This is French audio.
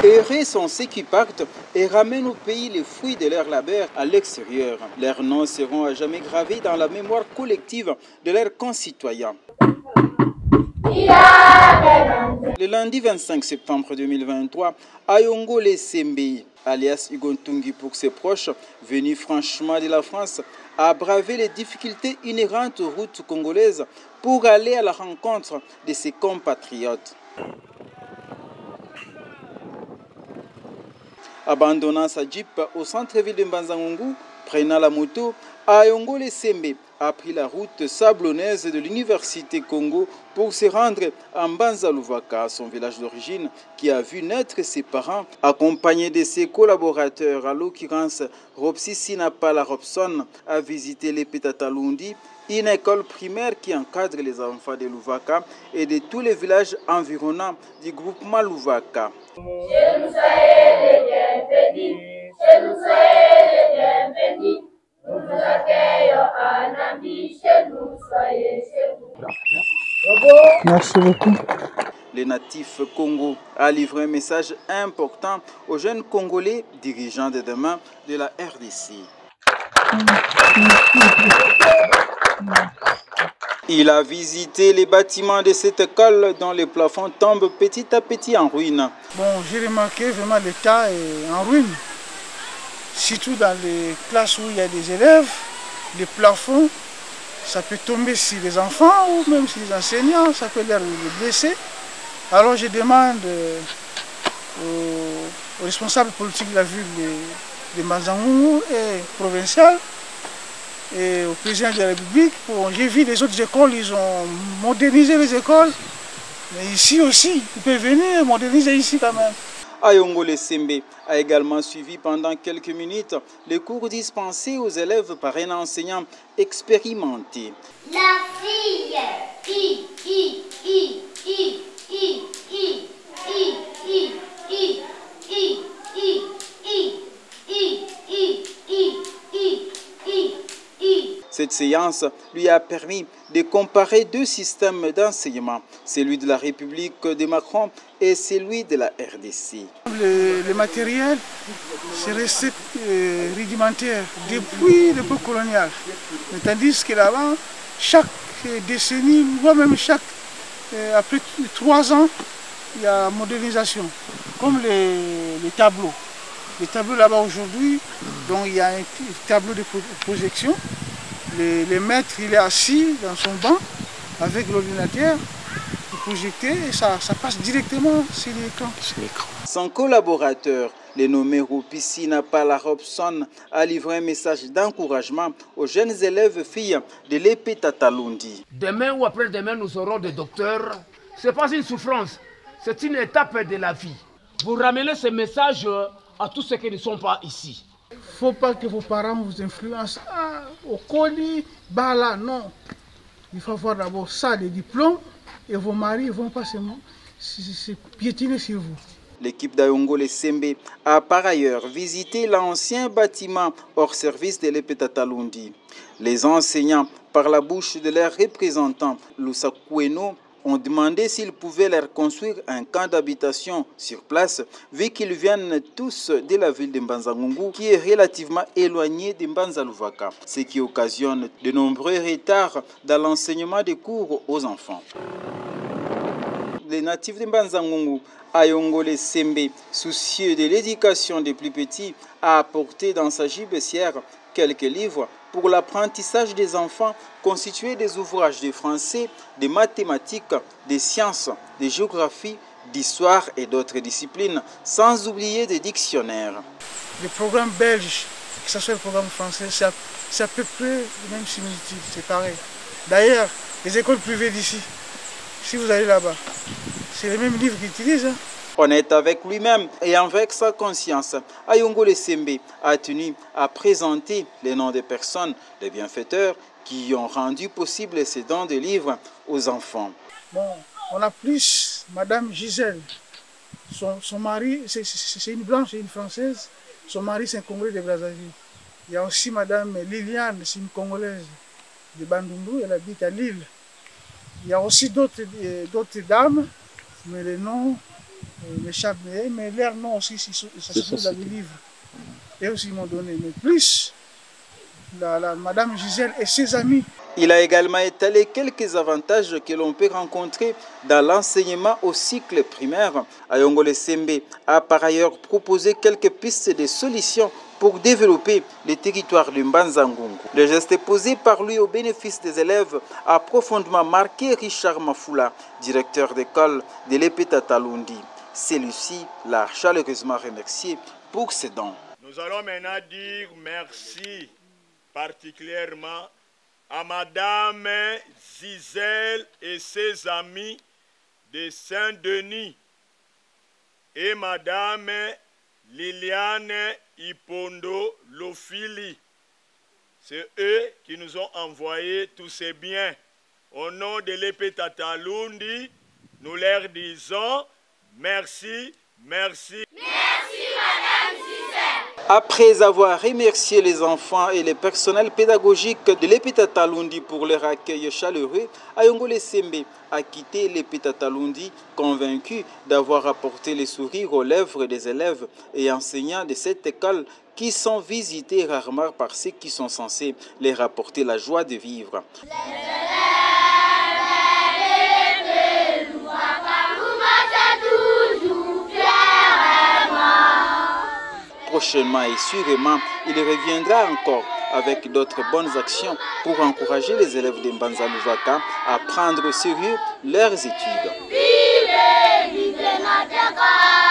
Heureux sont ceux qui partent et ramènent au pays les fruits de leur labeur à l'extérieur. Leurs noms seront à jamais gravés dans la mémoire collective de leurs concitoyens. Le lundi 25 septembre 2023, Ayongole Sembe, alias Igontungi pour ses proches, venu franchement de la France, a bravé les difficultés inhérentes aux routes congolaises pour aller à la rencontre de ses compatriotes. Abandonnant sa Jeep au centre-ville de Mbanza-Ngungu, prenant la moto, Ayongole Sembe a pris la route sablonneuse de l'Université Congo pour se rendre à Mbanza-Luvaka, son village d'origine, qui a vu naître ses parents, accompagné de ses collaborateurs, à l'occurrence Robsi Sinapala Robson, a visité les Petatalundi, une école primaire qui encadre les enfants de Luvaka et de tous les villages environnants du groupement Luvaka. Merci beaucoup. Le natif Congo a livré un message important aux jeunes Congolais dirigeants de demain de la RDC. Il a visité les bâtiments de cette école dont les plafonds tombent petit à petit en ruine. Bon, j'ai remarqué vraiment l'état est en ruine. Surtout dans les classes où il y a des élèves, les plafonds, ça peut tomber sur les enfants ou même sur les enseignants, ça peut les blesser. Alors je demande aux responsables politiques de la ville de Mbanza-Ngungu et provincial et au président de la République. J'ai vu les autres écoles, ils ont modernisé les écoles. Mais ici aussi, ils peuvent venir moderniser ici quand même. Ayongole Sembe a également suivi pendant quelques minutes les cours dispensés aux élèves par un enseignant expérimenté. La fille, Cette séance lui a permis de comparer deux systèmes d'enseignement, celui de la République de Macron et celui de la RDC. Le matériel, c'est resté rudimentaire depuis l'époque coloniale. Mais tandis que là-bas, chaque décennie, voire même après 3 ans, il y a modernisation. Comme les tableaux. Les tableaux là-bas aujourd'hui, donc il y a un tableau de projection. Le maître, il est assis dans son banc avec l'ordinateur pour projeter et ça passe directement sur l'écran. Son collaborateur, le nommé Robsi Sinapala Robson, a livré un message d'encouragement aux jeunes élèves filles de l'Epetatalundi. Demain ou après-demain, nous serons des docteurs. Ce n'est pas une souffrance, c'est une étape de la vie. Vous ramenez ce message à tous ceux qui ne sont pas ici. Il ne faut pas que vos parents vous influencent. Au colis, bah là, non. Il faut avoir d'abord ça, des diplômes, et vos maris ne vont pas se piétiner sur vous. L'équipe d'Ayongole Sembe a par ailleurs visité l'ancien bâtiment hors service de l'Epetatalundi. Les enseignants, par la bouche de leurs représentants, Lusakweno, ont demandé s'ils pouvaient leur construire un camp d'habitation sur place, vu qu'ils viennent tous de la ville de Mbanza-Ngungu, qui est relativement éloignée de Mbanza-Luvaka, ce qui occasionne de nombreux retards dans l'enseignement des cours aux enfants. Les natifs de Mbanza-Ngungu, Ayongole Sembe, soucieux de l'éducation des plus petits, a apporté dans sa gibecière quelques livres pour l'apprentissage des enfants constitués des ouvrages de français, de mathématiques, de sciences, de géographie, d'histoire et d'autres disciplines, sans oublier des dictionnaires. Les programmes belges, que ce soit le programme français, c'est à peu près les mêmes similitudes, c'est pareil. D'ailleurs, les écoles privées d'ici, si vous allez là-bas, c'est les mêmes livres qu'ils utilisent. Honnête avec lui-même et avec sa conscience, Ayongole Sembe a tenu à présenter les noms des personnes, des bienfaiteurs, qui ont rendu possible ces dons de livres aux enfants. Bon, on a plus Madame Gisèle. Son mari, c'est une blanche et une française. Son mari, c'est un Congolais de Brazzaville. Il y a aussi Madame Liliane, c'est une Congolaise de Bandundu, elle habite à Lille. Il y a aussi d'autres dames, mais les noms, m'échappe, mais leur nom aussi, ça se trouve dans les livres. Et aussi ils m'ont donné, mais plus Madame Gisèle et ses amis. Il a également étalé quelques avantages que l'on peut rencontrer dans l'enseignement au cycle primaire. Ayongole Sembe a par ailleurs proposé quelques pistes de solutions pour développer le territoire de Mbanza-Ngungu. Le geste posé par lui au bénéfice des élèves a profondément marqué Richard Mafoula, directeur d'école de l'EP Tatalundi. Celui-ci l'a chaleureusement remercié pour ses dons. Nous allons maintenant dire merci particulièrement à Madame Gisèle et ses amis de Saint-Denis et Madame Liliane Ipondo Lofili. C'est eux qui nous ont envoyé tous ces biens. Au nom de l'EP Tatalundi, nous leur disons merci, merci. Merci, Madame Gisèle. Après avoir remercié les enfants et le personnel pédagogique de l'EP Tatalundi pour leur accueil chaleureux, Ayongole Sembe a quitté l'EP Tatalundi convaincu d'avoir apporté le sourire aux lèvres des élèves et enseignants de cette école qui sont visités rarement par ceux qui sont censés leur apporter la joie de vivre. Prochainement et sûrement, il reviendra encore avec d'autres bonnes actions pour encourager les élèves de Mbanza-Luvaka à prendre au sérieux leurs études. Vive, vive Mateka.